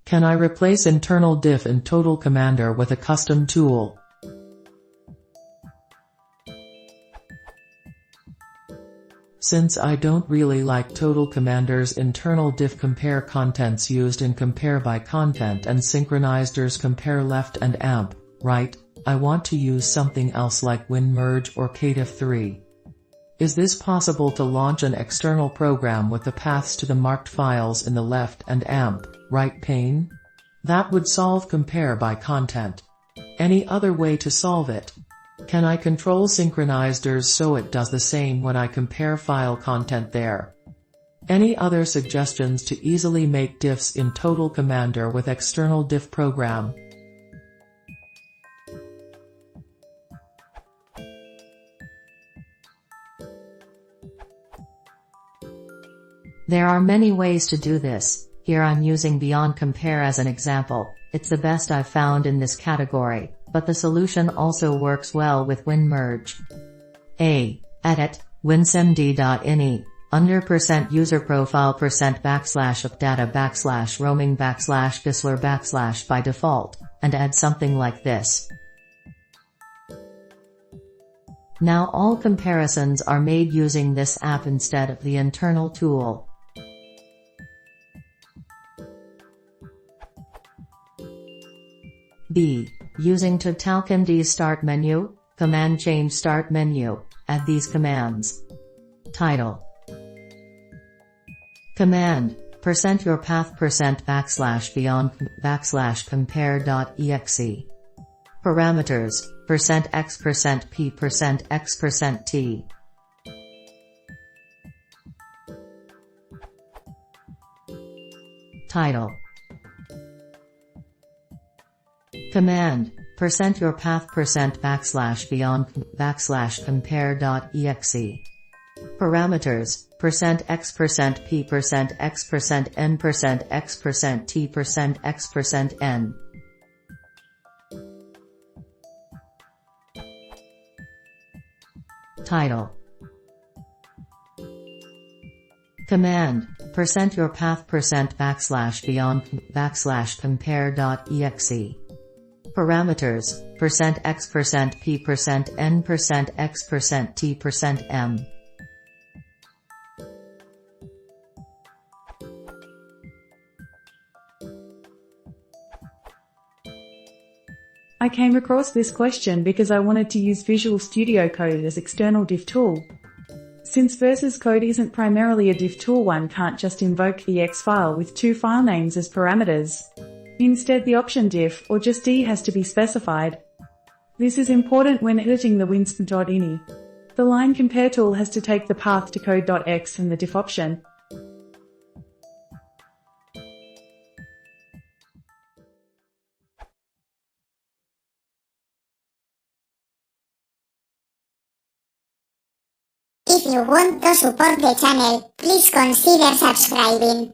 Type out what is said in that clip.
Can I replace internal diff in totalcommander with a custom tool? Since I don't really like totalcommander's internal diff compare contents used in compare by content and synchronizers compare left and amp, right, I want to use something else like winmerge or kdiff3. Is this possible to launch an external program with the paths to the marked files in the left and amp, right pane? That would solve compare by content. Any other way to solve it? Can I control synchronizers so it does the same when I compare file content there? Any other suggestions to easily make diffs in totalcommander with external diff program? There are many ways to do this. Here I'm using Beyond Compare as an example. It's the best I've found in this category, but the solution also works well with winmerge. A. Edit, winsemd.ini, under %user profile %\updata /roaming /Gisler / by default, and add something like this. Now all comparisons are made using this app instead of the internal tool. B. Using totalcommander's start menu, command change start menu, add these commands. Title. Command, %your path %beyond /compare.exe. Parameters, %x %p %x %t. Title. Command, %your path %beyond /compare.exe. Parameters, %x %p %x %n %x %t %x %n. Title. Command, %your path %beyond /compare.exe. Parameters, %x %p %n %x %t %m. I came across this question because I wanted to use Visual Studio Code as external diff tool. Since Versus Code isn't primarily a diff tool, one can't just invoke the X file with two file names as parameters. Instead, the option diff, or just D, has to be specified. This is important when editing the winsemd.ini. The line compare tool has to take the path to code.x from the diff option. If you want to support the channel, please consider subscribing.